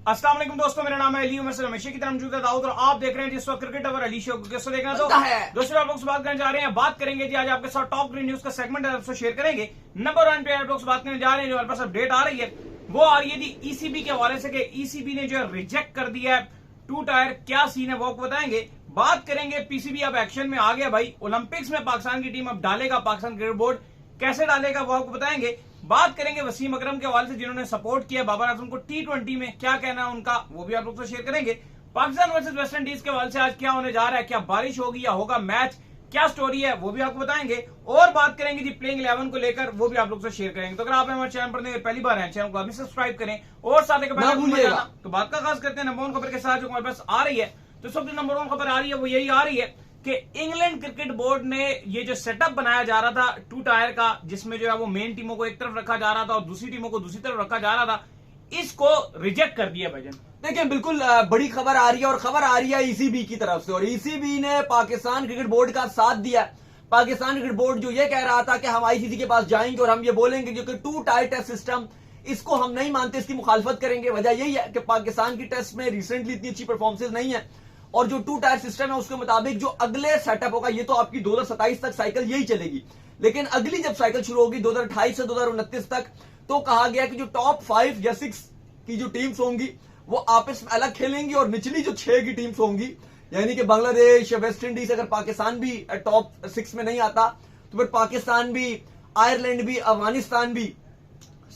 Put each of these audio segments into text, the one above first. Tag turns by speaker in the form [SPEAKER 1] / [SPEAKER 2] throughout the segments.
[SPEAKER 1] अस्सलाम वालेकुम दोस्तों, मेरा नाम है अली उमर से हमेशा की तरह मौजूद है दाऊद और आप देख रहे हैं जिस वक्त क्रिकेट ओवर अली शो को देखना। तो दोस्तों आप लोग से बात करने जा रहे हैं, बात करेंगे जी आज आपके साथ टॉप ग्रीन न्यूज का सेगमेंट आपसे शेयर करेंगे। नंबर 1 पे आप लोग से बात करने जा रहे हैं, जो हमारे पास अपडेट आ रही है वो आ रही है जी ईसीबी के हवाले से कि ईसीबी ने जो है रिजेक्ट कर दिया है टू टायर। क्या सीन है वो आपको बताएंगे। बात करेंगे पीसीबी अब एक्शन में आ गया भाई, ओलंपिक्स में पाकिस्तान की टीम अब डालेगा, पाकिस्तान क्रिकेट बोर्ड कैसे डालेगा वो आपको बताएंगे। बात करेंगे वसीम अकरम के हवाले से जिन्होंने सपोर्ट किया बाबर आजम को T20 में, क्या कहना है उनका वो भी आप लोग से शेयर करेंगे। पाकिस्तान वर्सेस वेस्ट इंडीज के हवाले से आज क्या होने जा रहा है, क्या बारिश होगी या होगा मैच, क्या स्टोरी है वो भी आपको बताएंगे। और बात करेंगे जी प्लेइंग 11 को लेकर, वो भी आप लोग से शेयर करेंगे। तो अगर आप हमारे चैनल पर पहली बार हैं, चैनल को अभी सब्सक्राइब करें और साथ ही तो बात का खास करते हैं नंबर 1 खबर के साथ जो हमारे पास आ रही है। तो सबसे नंबर 1 खबर आ रही है वो यही आ रही है कि इंग्लैंड क्रिकेट बोर्ड ने ये जो सेटअप बनाया जा रहा था टू टायर का, जिसमें जो है वो मेन टीमों को एक तरफ रखा जा रहा था और दूसरी टीमों को दूसरी तरफ रखा जा रहा था, इसको रिजेक्ट कर दिया भाईजान।
[SPEAKER 2] देखिए बिल्कुल बड़ी खबर आ रही है और खबर आ रही है ईसीबी की तरफ से, और ईसीबी ने पाकिस्तान क्रिकेट बोर्ड का साथ दिया। पाकिस्तान क्रिकेट बोर्ड जो ये कह रहा था कि हम आईसीसी के पास जाएंगे और हम ये बोलेंगे कि टू टायर टेस्ट सिस्टम इसको हम नहीं मानते, इसकी मुखालफत करेंगे। वजह यही है कि पाकिस्तान की टेस्ट में रिसेंटली इतनी अच्छी परफॉर्मेंस नहीं है, और जो टू टायर सिस्टम है उसके मुताबिक जो अगले सेटअप होगा, ये तो आपकी 2027 तक साइकिल यही चलेगी, लेकिन अगली जब साइकिल शुरू होगी 2028 से 2029 तक, तो कहा गया कि जो टॉप 5 या 6 की जो टीम्स होंगी वो आपस में अलग खेलेंगी, और निचली जो 6 की टीम्स होंगी, यानी कि बांग्लादेश, वेस्ट इंडीज, अगर पाकिस्तान भी टॉप 6 में नहीं आता तो फिर पाकिस्तान भी, आयरलैंड भी, अफगानिस्तान भी,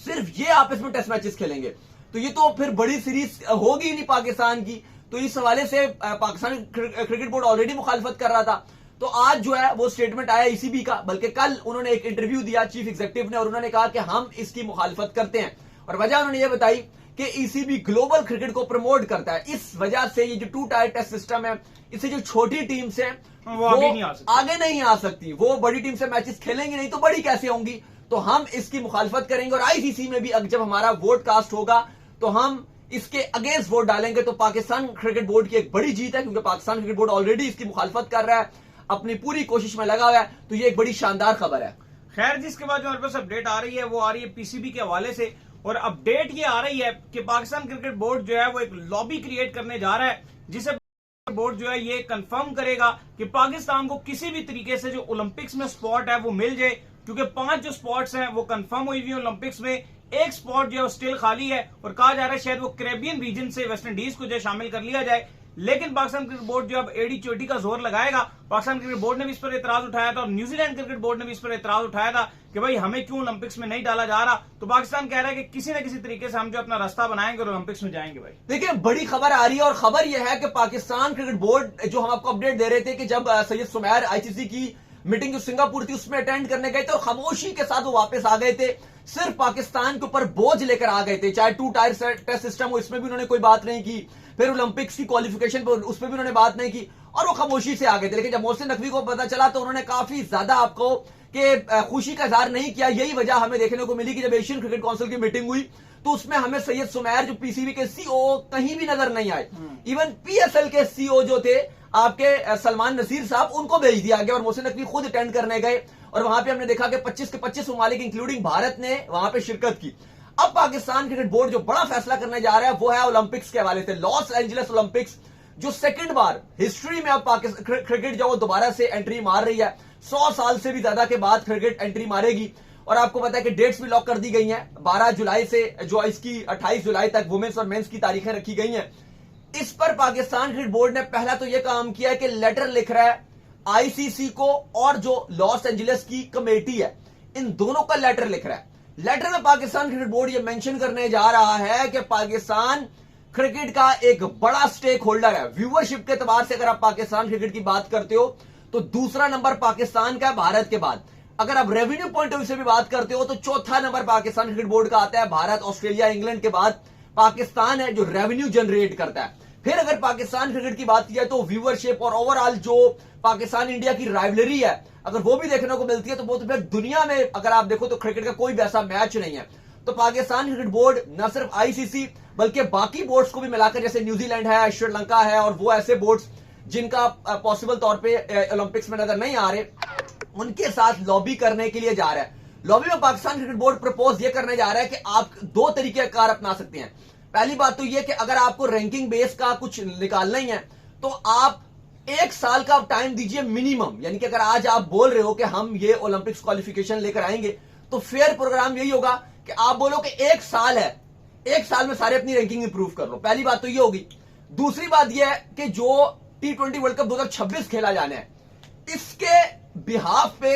[SPEAKER 2] सिर्फ ये आपस में टेस्ट मैचेस खेलेंगे। तो ये तो फिर बड़ी सीरीज होगी नहीं पाकिस्तान की। तो इस हवाले से पाकिस्तान क्रिकेट बोर्ड ऑलरेडी मुखालफत कर रहा था। तो आज जो है वो स्टेटमेंट आया ईसीबी का, बल्कि कल उन्होंने एक इंटरव्यू दिया चीफ एग्जीक्यूटिव ने, और उन्होंने कहा कि हम इसकी मुखालफत करते हैं। और वजह उन्होंने ये बताई कि ईसीबी ग्लोबल क्रिकेट को प्रमोट करता है, इस वजह से ये जो टू टायर टेस्ट सिस्टम है, इससे जो छोटी टीम्स है वो आगे नहीं आ सकती, वो बड़ी टीम से मैचेस खेलेंगी नहीं, तो बड़ी कैसे होंगी। तो हम इसकी मुखालफत करेंगे, और आईसीसी में भी जब हमारा वोट कास्ट होगा तो हम इसके अगेंस्ट वोट डालेंगे। तो पाकिस्तान क्रिकेट बोर्ड की एक बड़ी जीत है, क्योंकि पाकिस्तान क्रिकेट बोर्ड ऑलरेडी इसकी मुखालफत कर रहा है, अपनी पूरी कोशिश में लगा हुआ है। तो ये एक बड़ी शानदार खबर है।
[SPEAKER 1] खैर जिसके बाद जो हमारे पास अपडेट आ रही है वो आ रही है पीसीबी के हवाले से, और अपडेट ये आ रही है कि पाकिस्तान क्रिकेट बोर्ड जो है वो एक लॉबी क्रिएट करने जा रहा है, जिसे बोर्ड जो है ये कंफर्म करेगा कि पाकिस्तान को किसी भी तरीके से जो ओलंपिक्स में स्पॉट है वो मिल जाए, क्योंकि 5 जो स्पॉट्स हैं वो कंफर्म हुई हुई ओलंपिक्स में, एक स्पॉट जो है स्टिल खाली है, और कहा जा रहा है शायद वो कैरेबियन रीजन से वेस्ट इंडीज को जो शामिल कर लिया जाए। लेकिन पाकिस्तान क्रिकेट बोर्ड जो अब एडी चोटी का जोर लगाएगा। पाकिस्तान क्रिकेट बोर्ड ने भी इस पर एतराज उठाया था, और न्यूजीलैंड क्रिकेट बोर्ड ने भी इस पर एतराज उठाया था कि भाई हमें क्यों ओलंपिक्स में नहीं डाला जा रहा। तो पाकिस्तान कह रहा है कि किसी न किसी तरीके से हम जो अपना रास्ता बनाएंगे और ओलंपिक्स में जाएंगे। भाई
[SPEAKER 2] देखिए बड़ी खबर आ रही है, और खबर यह है कि पाकिस्तान क्रिकेट बोर्ड, जो हम आपको अपडेट दे रहे थे कि जब सैयद सुमैर आईसीसी की मीटिंग जो सिंगापुर थी उसमें अटेंड करने गए थे, और खामोशी के साथ वो वापस आ गए थे, सिर्फ पाकिस्तान के ऊपर बोझ लेकर आ गए थे। चाहे टू टायर टेस्ट सिस्टम हो, इसमें भी उन्होंने कोई बात नहीं की, फिर ओलंपिक्स की क्वालिफिकेशन पर उस पर भी उन्होंने बात नहीं की, और वो खामोशी से आ गए थे। लेकिन जब मोहसिन नकवी को पता चला तो उन्होंने काफी ज्यादा आपको कि खुशी का इजहार नहीं किया। यही वजह हमें देखने को मिली कि जब एशियन क्रिकेट काउंसिल की मीटिंग हुई तो उसमें हमें सैयद सुमैर जो पीसीबी के सीओ कहीं भी नजर नहीं आए। इवन पीएसएल के सीओ जो थे आपके सलमान नसीर साहब, उनको भेज दिया गया, और मोहसिन नकवी खुद अटेंड करने गए, और वहां पे हमने देखा कि 25 के 25 ममालिक इंक्लूडिंग भारत ने वहां पे शिरकत की। अब पाकिस्तान क्रिकेट बोर्ड जो बड़ा फैसला करने जा रहा है वो है ओलंपिक्स के हवाले से। लॉस एंजलिस ओलंपिक्स जो सेकंड बार हिस्ट्री में अब पाकिस्तान क्रिकेट जो दोबारा से एंट्री मार रही है, 100 साल से भी ज्यादा के बाद क्रिकेट एंट्री मारेगी। और आपको पता है कि डेट्स भी लॉक कर दी गई हैं, 12 जुलाई से जो इसकी 28 जुलाई तक वुमेन्स और मेंस की तारीखें रखी गई हैं। इस पर पाकिस्तान क्रिकेट बोर्ड ने पहला तो यह काम किया है कि लेटर लिख रहा है आईसीसी को, और जो लॉस एंजलिस की कमेटी है, इन दोनों का लेटर लिख रहा है। लेटर में पाकिस्तान क्रिकेट बोर्ड यह मेंशन करने जा रहा है कि पाकिस्तान क्रिकेट का एक बड़ा स्टेक होल्डर है। व्यूअरशिप के एतबार से अगर आप पाकिस्तान क्रिकेट की बात करते हो तो दूसरा नंबर पाकिस्तान का है भारत के बाद। अगर आप रेवेन्यू पॉइंट ऑफ व्यू से भी बात करते हो तो चौथा नंबर पाकिस्तान क्रिकेट बोर्ड का आता है। भारत, ऑस्ट्रेलिया, इंग्लैंड के बाद पाकिस्तान है जो रेवेन्यू जनरेट करता है। फिर अगर पाकिस्तान क्रिकेट की बात की जाए तो व्यूअरशिप और ओवरऑल जो पाकिस्तान इंडिया की राइवलरी है, अगर वो भी देखने को मिलती है तो वो तो फिर दुनिया में अगर आप देखो तो क्रिकेट का कोई भी ऐसा मैच नहीं है। तो पाकिस्तान क्रिकेट बोर्ड न सिर्फ आईसीसी बल्कि बाकी बोर्ड्स को भी मिलाकर, जैसे न्यूजीलैंड है, श्रीलंका है, और वो ऐसे बोर्ड्स जिनका पॉसिबल तौर पे ओलंपिक्स में नजर नहीं आ रहे, उनके साथ लॉबी करने के लिए जा रहा है। लॉबी में पाकिस्तान क्रिकेट बोर्ड प्रपोज ये करने जा रहा है कि आप 2 तरीके कार अपना सकते हैं। पहली बात तो यह कि अगर आपको रैंकिंग बेस का कुछ निकालना ही है तो आप 1 साल का टाइम दीजिए मिनिमम। यानी कि अगर आज आप बोल रहे हो कि हम ये ओलंपिक्स क्वालिफिकेशन लेकर आएंगे तो फेयर प्रोग्राम यही होगा कि आप बोलो कि 1 साल है, 1 साल में सारे अपनी रैंकिंग इंप्रूव कर लो। पहली बात तो ये होगी। दूसरी बात यह है कि जो T20 वर्ल्ड कप 2026 खेला जाना है, इसके बिहाफ पे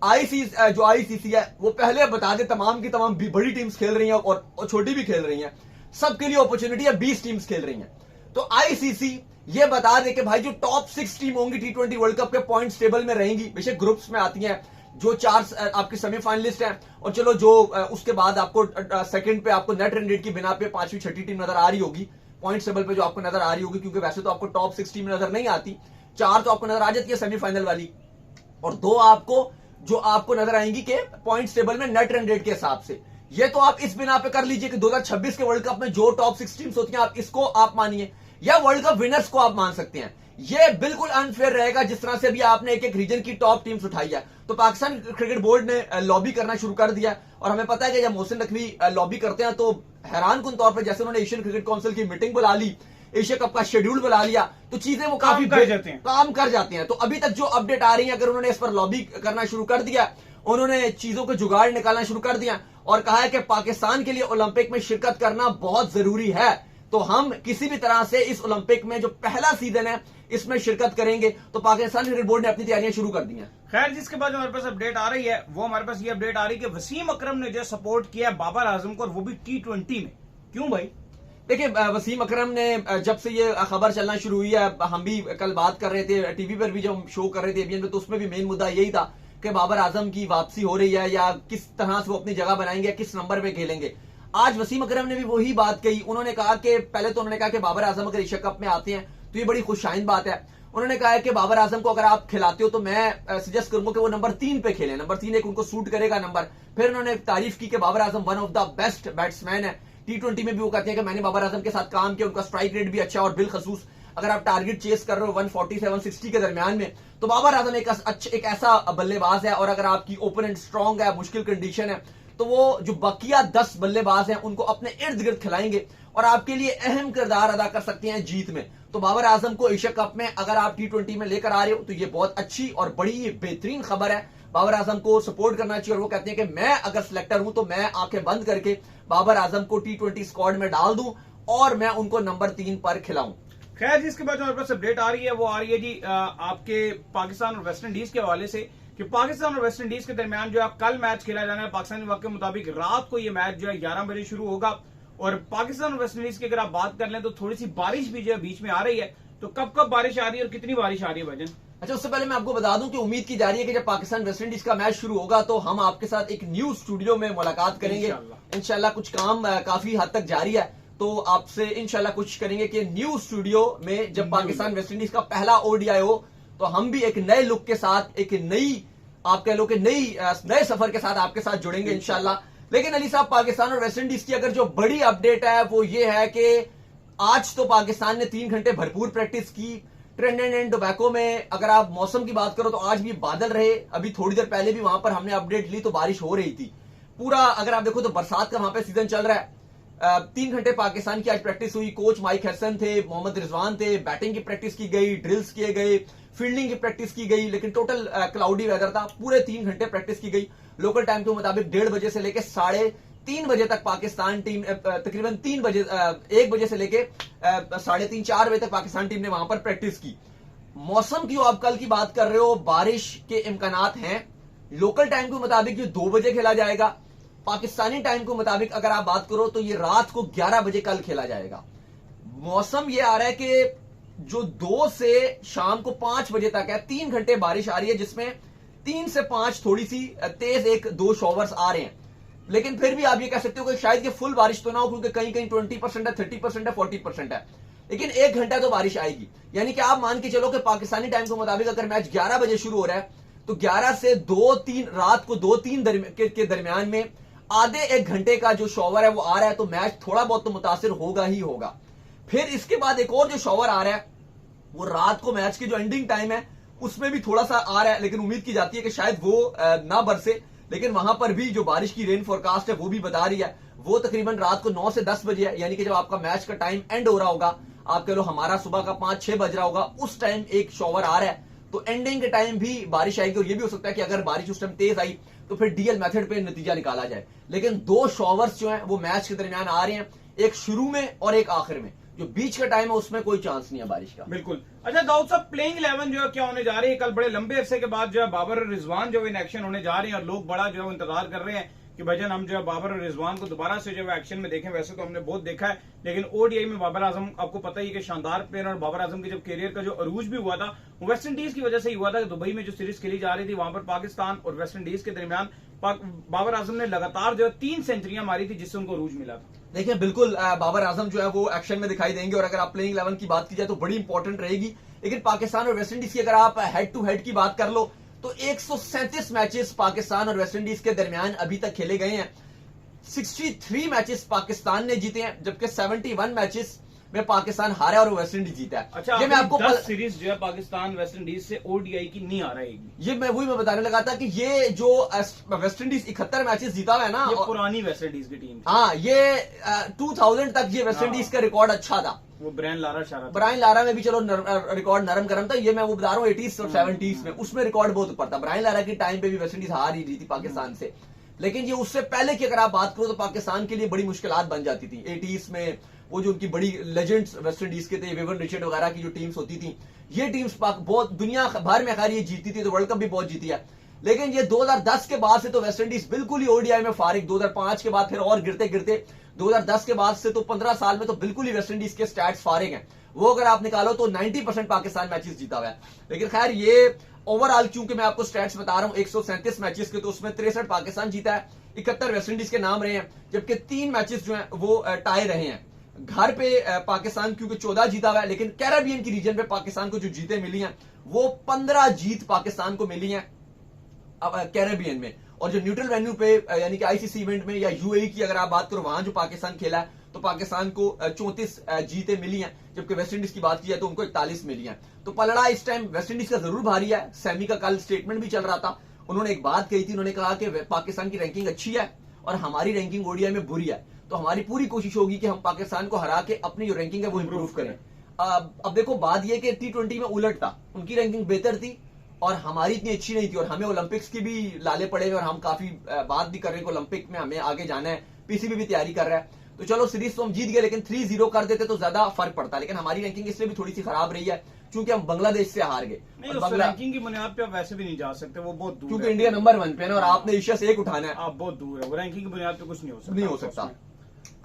[SPEAKER 2] जो आईसीसी है वो पहले बता दे तमाम की तमाम बड़ी टीम्स खेल रही हैं और छोटी भी खेल रही हैं, सबके लिए अपॉर्चुनिटी है। 20 टीम्स खेल रही हैं, तो आईसीसी ये बता दे कि भाई जो टॉप 6 टीम होंगी T20 वर्ल्ड कप के पॉइंट्स टेबल में रहेंगी, बेशक ग्रुप्स में आती हैं, जो 4 आपके सेमीफाइनलिस्ट हैं, और चलो जो उसके बाद आपको सेकंड पे आपको नेट रन रेट की बिना पे 5वीं 6ठी टीम नजर आ रही होगी, पॉइंट टेबल पे जो आपको नजर आ रही होगी, क्योंकि वैसे तो आपको टॉप 6 टीम नजर नहीं आती, 4 तो आपको नजर आ जाती है सेमीफाइनल वाली, और 2 आपको नजर आएंगी कि पॉइंट टेबल में नेट रन रेट के हिसाब से। ये तो आप इस बिना पे कर लीजिए कि 2026 के वर्ल्ड कप में जो टॉप 6 टीम्स होती हैं आप इसको आप मानिए, या वर्ल्ड कप विनर्स को आप मान सकते हैं। ये बिल्कुल अनफेयर रहेगा जिस तरह से अभी आपने एक रीजन की टॉप टीम्स उठाई है। तो पाकिस्तान क्रिकेट बोर्ड ने लॉबी करना शुरू कर दिया, और हमें पता है कि जब मोहसिन नकवी लॉबी करते हैं तो हैरान कुन तौर पर, जैसे उन्होंने एशियन क्रिकेट काउंसिल की मीटिंग बुला ली, एशिया कप का शेड्यूल बुला लिया, तो चीजें वो काफी काम कर जाते हैं। तो अभी तक जो अपडेट आ रही है, अगर उन्होंने इस पर लॉबी करना शुरू कर दिया, उन्होंने चीजों को जुगाड़ निकालना शुरू कर दिया और कहा है कि पाकिस्तान के लिए ओलंपिक में शिरकत करना बहुत जरूरी है, तो हम किसी भी तरह से इस ओलंपिक में जो पहला सीजन है इसमें शिरकत करेंगे। तो पाकिस्तान क्रिकेट बोर्ड ने अपनी तैयारियां शुरू कर दी हैं।
[SPEAKER 1] खैर, जिसके बाद हमारे पास अपडेट आ रही है वो हमारे पास ये अपडेट आ रही है कि वसीम अकरम ने जो सपोर्ट किया बाबर आजम को, और वो भी T20 में। क्यों भाई?
[SPEAKER 2] देखिए, वसीम अकरम ने जब से ये खबर चलना शुरू हुई है, हम भी कल बात कर रहे थे, टीवी पर भी जब शो कर रहे थे एबीएन पे, तो उसमें भी मेन मुद्दा यही था कि बाबर आजम की वापसी हो रही है, या किस तरह से वो अपनी जगह बनाएंगे, किस नंबर पे खेलेंगे। आज वसीम अकरम ने भी वही बात कही। उन्होंने कहा कि पहले तो उन्होंने कहा कि बाबर आजम अगर एशिया कप में आते हैं तो ये बड़ी खुशआइंद बात है। उन्होंने कहा है कि बाबर आजम को अगर आप खिलाते हो तो मैं सजेस्ट करूंगा कि वो नंबर 3 पे खेले, नंबर 3 एक उनको सूट करेगा नंबर। फिर उन्होंने तारीफ की कि Babar Azam one of the best batsman है। T20 में भी वो कहते हैं कि मैंने बाबर आजम के साथ काम किया, उनका स्ट्राइक रेट भी अच्छा है, और बिलखसूस अगर आप टारगेट चेस कर रहे हो 140 से 160 के दरमियान में, तो बाबर आजम एक ऐसा बल्लेबाज है, और अगर आपकी ओपोनेंट स्ट्रांग है, मुश्किल कंडीशन है, तो वो जो बकिया 10 बल्लेबाज हैं उनको अपने इर्द गिर्द खिलाएंगे और आपके लिए अहम किरदार अदा कर सकते हैं जीत में। तो बाबर आजम को एशिया कप में अगर आप T20 में लेकर आ रहे हो तो ये बहुत अच्छी और बड़ी बेहतरीन खबर है। बाबर आजम को सपोर्ट करना चाहिए, और वो कहते हैं कि मैं अगर सिलेक्टर हूं तो मैं आंखें बंद करके बाबर आजम को T20 स्क्वाड में डाल दूं और मैं उनको नंबर 3 पर खिलाऊं।
[SPEAKER 1] खैर, जिसके बाद हमारे पास अपडेट आ रही है वो आ रही है जी आपके पाकिस्तान और वेस्ट इंडीज के हवाले से, कि पाकिस्तान और वेस्ट इंडीज के दरमियान जो है कल मैच खेला जाना है। पाकिस्तानी वक्त के मुताबिक रात को ये मैच जो है 11 बजे शुरू होगा, और पाकिस्तान और वेस्ट इंडीज की अगर आप बात कर लें तो थोड़ी सी बारिश भी जो है बीच में आ रही है। तो कब कब बारिश आ रही है और कितनी बारिश आ रही है भजन?
[SPEAKER 2] अच्छा, उससे पहले मैं आपको बता दूं कि उम्मीद की जा रही है कि जब पाकिस्तान वेस्ट इंडीज का मैच शुरू होगा तो हम आपके साथ एक न्यूज स्टूडियो में मुलाकात करेंगे। इंशाल्लाह कुछ काम काफी हद तक जारी है, तो आपसे इंशाल्लाह कुछ करेंगे कि न्यूज स्टूडियो में जब पाकिस्तान वेस्ट इंडीज का पहला ओडीआई हो तो हम भी एक नए लुक के साथ, एक नई आप कह लो कि नए सफर के साथ आपके साथ जुड़ेंगे इंशाल्लाह। लेकिन अली साहब, पाकिस्तान और वेस्ट इंडीज की अगर जो बड़ी अपडेट है वो ये है कि आज तो पाकिस्तान ने 3 घंटे भरपूर प्रैक्टिस की। ट्रिनिडाद एंड टोबैको में अगर आप मौसम की बात करो तो आज भी बादल रहे, अभी थोड़ी देर पहले भी वहां पर हमने अपडेट ली तो बारिश हो रही थी। पूरा अगर आप देखो तो बरसात का वहां पे सीजन चल रहा है। 3 घंटे पाकिस्तान की आज प्रैक्टिस हुई। कोच माइक हसन थे, मोहम्मद रिजवान थे, बैटिंग की प्रैक्टिस की गई, ड्रिल्स किए गए, फील्डिंग की प्रैक्टिस की गई, लेकिन टोटल क्लाउडी वेदर था। पूरे 3 घंटे प्रैक्टिस की गई। लोकल टाइम के मुताबिक 1:30 बजे से लेकर 3:30 बजे तक पाकिस्तान टीम, तकरीबन 1 बजे से लेकर 3:30 4 बजे तक पाकिस्तान टीम ने वहां पर प्रैक्टिस की। मौसम की आप कल की बात कर रहे हो, बारिश के इम्कानात हैं। लोकल टाइम के मुताबिक ये 2 बजे खेला जाएगा। पाकिस्तानी टाइम के मुताबिक अगर आप बात करो तो ये रात को 11 बजे कल खेला जाएगा। मौसम ये आ रहा है कि जो 2 से शाम को 5 बजे तक है, 3 घंटे बारिश आ रही है, जिसमें 3 से 5 थोड़ी सी तेज 1-2 शॉवर्स आ रहे हैं। लेकिन फिर भी आप ये कह सकते हो कि शायद ये फुल बारिश तो ना हो, क्योंकि कहीं कहीं 20% है, 30% है, 40% है, लेकिन 1 घंटा तो बारिश आएगी। यानी कि आप मान के चलो कि पाकिस्तानी टाइम के मुताबिक अगर मैच 11 बजे शुरू हो रहा है तो 11 से 2-3 रात को 2-3 के दरमियान में आधे 1 घंटे का जो शॉवर है वो आ रहा है, तो मैच थोड़ा बहुत तो मुतासिर होगा ही होगा। फिर इसके बाद एक और जो शॉवर आ रहा है वो रात को मैच की जो एंडिंग टाइम है उसमें भी थोड़ा सा आ रहा है, लेकिन उम्मीद की जाती है कि शायद वो ना बरसे। लेकिन वहां पर भी जो बारिश की रेन फोरकास्ट है वो भी बता रही है। वो तकरीबन रात को 9 से 10 बजे है, यानी कि जब आपका मैच का टाइम एंड हो रहा होगा, आप कह लो हमारा सुबह का 5-6 बज रहा होगा, उस टाइम एक शॉवर आ रहा है, तो एंडिंग के टाइम भी बारिश आएगी। और ये भी हो सकता है कि अगर बारिश उस टाइम तेज आई तो फिर डीएल मेथड पे नतीजा निकाला जाए। लेकिन 2 शॉवर्स जो हैं वो मैच के दरमियान आ रहे हैं, एक शुरू में और एक आखिर में। जो बीच का टाइम है उसमें कोई चांस नहीं है बारिश का।
[SPEAKER 1] बिल्कुल। अच्छा दाऊद साहब, प्लेइंग 11 जो है क्या होने जा रही है? कल बड़े लंबे अरसे के बाद जो है बाबर और रिजवान जो इन एक्शन होने जा रहे हैं, और लोग बड़ा जो है इंतजार कर रहे हैं कि भजन हम जो है बाबर और रिजवान को दोबारा से जो है एक्शन में देखें। वैसे तो हमने बहुत देखा है, लेकिन ओडीआई में बाबर आजम आपको पता ही है कि शानदार प्लेयर, और बाबर आजम के जब कैरियर का जो अरूज भी हुआ था वो वेस्ट इंडीज की वजह से ही हुआ था कि दुबई में जो सीरीज खेली जा रही थी वहां पर पाकिस्तान और वेस्ट इंडीज के दरमियान बाबर आजम ने लगातार जो है 3 सेंचुरियां मारी थी, जिससे उनको अरूज मिला था।
[SPEAKER 2] देखिए बिल्कुल बाबर आजम जो है वो एक्शन में दिखाई देंगे, और अगर आप प्लेइंग 11 की बात की जाए तो बड़ी इंपॉर्टेंट रहेगी। लेकिन पाकिस्तान और वेस्ट इंडीज की अगर आप हेड टू हेड की बात कर लो तो 137 मैचेस पाकिस्तान और वेस्ट इंडीज के दरमियान अभी तक खेले गए हैं। 63 मैचेस पाकिस्तान ने जीते हैं, जबकि 71 मैचेस में पाकिस्तान हारा और वेस्ट इंडीज जीता है।
[SPEAKER 1] अच्छा,
[SPEAKER 2] ये मैं आपको
[SPEAKER 1] 10 सीरीज जो है पाकिस्तान वेस्ट इंडीज से ओडीआई की नहीं आ रही।
[SPEAKER 2] ये मैं बताने लगा था कि ये जो वेस्ट इंडीज 71 मैचेस जीता हुआ है ना,
[SPEAKER 1] ये पुरानी वेस्ट इंडीज की टीम।
[SPEAKER 2] हाँ, ये 2000 तक ये वेस्ट इंडीज का रिकॉर्ड अच्छा था।
[SPEAKER 1] वो ब्रायन लारा में
[SPEAKER 2] भी चलो रिकॉर्ड नरम गरम था। ये मैं वो बता रहा हूँ 80s और 70s में, उसमें रिकॉर्ड बहुत ऊपर था। ब्रायन लारा की टाइम पे भी वेस्ट इंडीज हार ही रही थी पाकिस्तान से। लेकिन ये उससे पहले की अगर आप बात करो तो पाकिस्तान के लिए बड़ी मुश्किलात बन जाती थी। 80s में वो जो उनकी बड़ी लेजेंड्स वेस्ट इंडीज के थे, विवन रिचर्ड वगैरह की जो टीम्स होती थी, ये टीम्स बहुत दुनिया भर में खैर ये जीती थी, तो वर्ल्ड कप भी बहुत जीती है। लेकिन ये 2010 के बाद से तो वेस्ट इंडीज बिल्कुल ही ओडीआई में फारिग। 2005 के बाद फिर और गिरते गिरते 2010 के बाद से तो 15 साल में तो बिल्कुल ही वेस्ट इंडीज के स्टैट्स फारिग हैं। वो अगर आप निकालो तो 90% पाकिस्तान मैचेस जीता हुआ है। लेकिन खैर ये ओवरऑल चूंकि मैं आपको स्टैट्स बता रहा हूं 137 मैचेस के, तो उसमें 63 पाकिस्तान जीता है, 71 वेस्ट इंडीज के नाम रहे हैं, जबकि 3 मैचेस जो हैं वो टाई रहे हैं। घर पे पाकिस्तान क्योंकि 14 जीता हुआ है, लेकिन कैरेबियन की रीजन पे पाकिस्तान को जो जीतें मिली हैं वो 15 जीत पाकिस्तान को मिली हैं कैरेबियन में। और जो न्यूट्रल वेन्यू पे यानी कि आईसीसी इवेंट में या यूएई की अगर आप बात करो, वहां जो पाकिस्तान खेला है तो पाकिस्तान को 34 जीतें मिली हैं, जबकि वेस्ट इंडीज की बात की जाए तो उनको 41 मिली हैं। तो पलड़ा इस टाइम वेस्ट इंडीज का जरूर भारी है। सैमी का कल स्टेटमेंट भी चल रहा था, उन्होंने एक बात कही थी, उन्होंने कहा कि पाकिस्तान की रैंकिंग अच्छी है और हमारी रैंकिंग ओडीआई में बुरी है, तो हमारी पूरी कोशिश होगी कि हम पाकिस्तान को हरा के अपनी जो रैंकिंग है वो इंप्रूव करें। अब देखो बात यह कि T20 में उलट था, उनकी रैंकिंग बेहतर थी और हमारी इतनी अच्छी नहीं थी, और हमें ओलंपिक्स की भी लाले पड़े हुए, और हम काफी बात भी कर रहे हैं कि ओलंपिक में हमें आगे जाना है, पीसीबी भी तैयारी कर रहा है। तो चलो सीरीज तो हम जीत गए, लेकिन 3-0 कर देते तो ज्यादा फर्क पड़ता। लेकिन हमारी रैंकिंग इसलिए भी थोड़ी सी खराब रही है क्योंकि हम बांग्लादेश से हार गए।
[SPEAKER 1] रैंकिंग की बुनियाद पे आप वैसे भी नहीं जा सकते, वो बहुत दूर,
[SPEAKER 2] क्योंकि इंडिया नंबर 1 पे है और आपने एशिया से 1 उठाना है,
[SPEAKER 1] आप बहुत दूर है, वो रैंकिंग की बुनियाद पे कुछ नहीं हो सकता।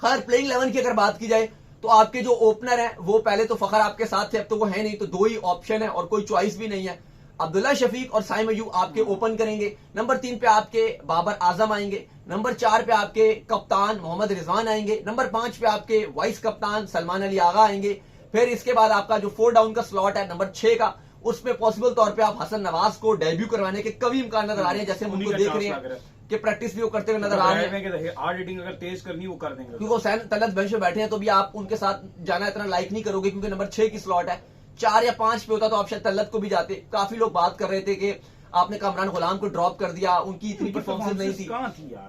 [SPEAKER 2] खैर प्लेइंग 11 की अगर बात की जाए तो आपके जो ओपनर है वो पहले तो फखर आपके साथ थे, अब तो वो है नहीं, तो 2 ही ऑप्शन है और कोई चॉइस भी नहीं है। अब्दुल्ला शफीक और साइम अयूब आपके ओपन करेंगे। नंबर 3 पे आपके बाबर आजम आएंगे। नंबर 4 पे आपके कप्तान मोहम्मद रिजवान आएंगे। नंबर 5 पे आपके वाइस कप्तान सलमान अली आगा आएंगे। फिर इसके बाद आपका जो 4 डाउन का स्लॉट है नंबर 6 का, उसमें पॉसिबल तौर पे आप हसन नवाज को डेब्यू करवाने के कभी इम्कान नजर आ रहे हैं, जैसे हम उनको देख रहे हैं कि प्रैक्टिस भी वो करते हुए नजर आ रहे हैं।
[SPEAKER 1] हार्ड हिटिंग अगर तेज करनी वो कर देंगे,
[SPEAKER 2] क्योंकि हुसैन तलत बेंच पे बैठे हैं तो भी आप उनके साथ जाना इतना लाइक नहीं करोगे, क्योंकि नंबर 6 की स्लॉट है। 4 या 5 पे होता तो आप शायद तलत को भी जाते। काफी लोग बात कर रहे थे कि आपने कामरान गुलाम को ड्रॉप कर दिया, उनकी इतनी परफॉर्मेंस नहीं थी,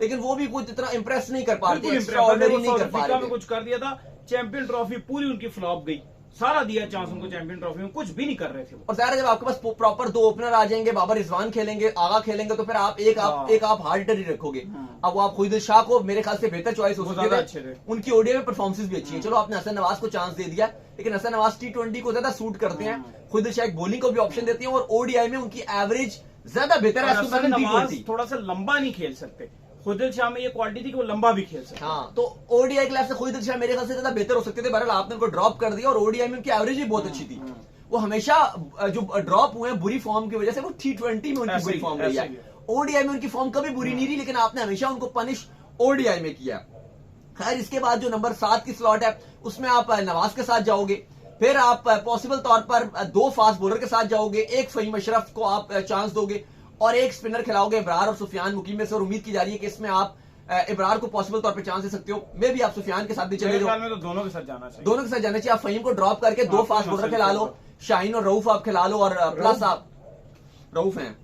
[SPEAKER 2] लेकिन वो भी कुछ इतना इंप्रेस नहीं कर पा रहे थे, एक्स्ट्राऑर्डिनरी नहीं कर पा रहे थे।
[SPEAKER 1] कुछ कर दिया था, चैंपियन ट्रॉफी पूरी उनकी फ्लॉप गई, सारा दिया चांस उनको चैंपियन ट्रॉफी में, कुछ भी नहीं कर रहे थे।
[SPEAKER 2] और ज़ाहिर है जब आपके पास प्रॉपर 2 ओपनर आ जाएंगे, बाबर रिजवान खेलेंगे, आगा खेलेंगे, तो फिर आप एक आप हार्ड हिटर ही रखोगे। अब वो आप खुद शाह को मेरे ख्याल से बेहतर चॉइस हो सकती है, उनकी ओडीआई में परफॉर्मेंस भी अच्छी है। चलो आपने हसन नवाज को चांस दे दिया, लेकिन हसन नवाज T20 को ज्यादा सूट करते हैं, खुद शाह बॉलिंग को भी ऑप्शन देती है, और ओडीआई में उनकी एवरेज ज्यादा बेहतर है।
[SPEAKER 1] थोड़ा सा लंबा नहीं खेल सकते, खुदिल शाह में ये क्वालिटी थी कि वो लंबा भी खेल सकते।
[SPEAKER 2] हाँ, तो ओडीआई के लिहाज से खुदिल शाह मेरे ख्याल से ज्यादा बेहतर हो सकते थे। बहरहाल आपने उनको ड्रॉप कर दिया, और ओडीआई में उनकी एवरेज भी बहुत अच्छी थी। वो हमेशा जो ड्रॉप हुए बुरी फॉर्म की वजह से, वो T20 में उनकी बुरी फॉर्म रही है। ओडीआई में उनकी फॉर्म कभी बुरी नहीं रही, लेकिन आपने हमेशा उनको पनिश ओडीआई में किया। खैर इसके बाद जो नंबर 7 की स्लॉट है उसमें आप नवाज के साथ जाओगे। फिर आप पॉसिबल तौर पर 2 फास्ट बॉलर के साथ जाओगे, एक फहीम अशरफ को आप चांस दोगे और एक स्पिनर खिलाओगे इब्रार और सुफियान मुकीम में से। और उम्मीद की जा रही है कि इसमें आप इब्रार को पॉसिबल तौर पे चांस दे सकते हो, मे भी आप सुफियान के साथ भी चले जाओ।
[SPEAKER 1] तो दोनों के साथ जाना चाहिए,
[SPEAKER 2] दोनों के साथ जाना चाहिए। आप फहीम को ड्रॉप करके 2 फास्ट बॉलर खिला लो, शाहीन और रऊफ आप खिला लो, और प्लस आप रऊफ हैं,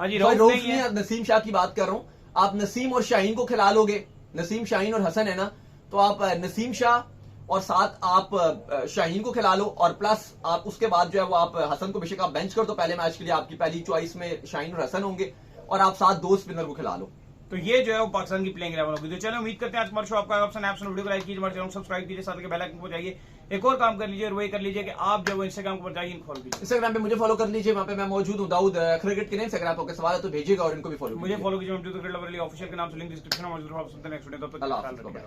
[SPEAKER 2] रऊफ नहीं, नसीम शाह की बात कर रहा हूं, आप नसीम और शाहीन को खिला लोगे नसीम, शाहीन और हसन है ना, तो आप नसीम शाह और साथ आप शाहीन को खिला लो, और प्लस आप उसके बाद जो है वो आप हसन को बेशक आप बेंच कर दो पहले मैच के लिए, आपकी पहली चॉइस में शाहीन और हसन होंगे, और आप साथ 2 स्पिनर को खिला लो।
[SPEAKER 1] तो ये जो है वो पाकिस्तान की प्लेइंग 11 होगी। तो चलो उम्मीद करते हैं आज हमारे शो आपका ऑप्शन है, वीडियो को लाइक कीजिए, हमारे चैनल सब्सक्राइब कीजिए, साथ के बेल आइकन को जाइए। एक और काम कर लीजिए और वही कर लीजिए कि आप जो इंस्टाग्राम पर जाइए फॉलो कीजिए।
[SPEAKER 2] इंस्टाग्राम पे मुझे फॉलो कर लीजिए, वहां पे मैं मौजूद हूँ, दाऊद क्रिकेट के लिए। इंस्टाग्राम पे सवाल है तो भेजिएगा और इनको भी फॉलो
[SPEAKER 1] मुझे फॉलो कीजिए, ऑफिशियल के नाम से लिंक डिस्क्रिप्शन में मौजूद है। आप सुनते हैं नेक्स्ट वीडियो, तब तक
[SPEAKER 2] अल्लाह हाफ़िज़।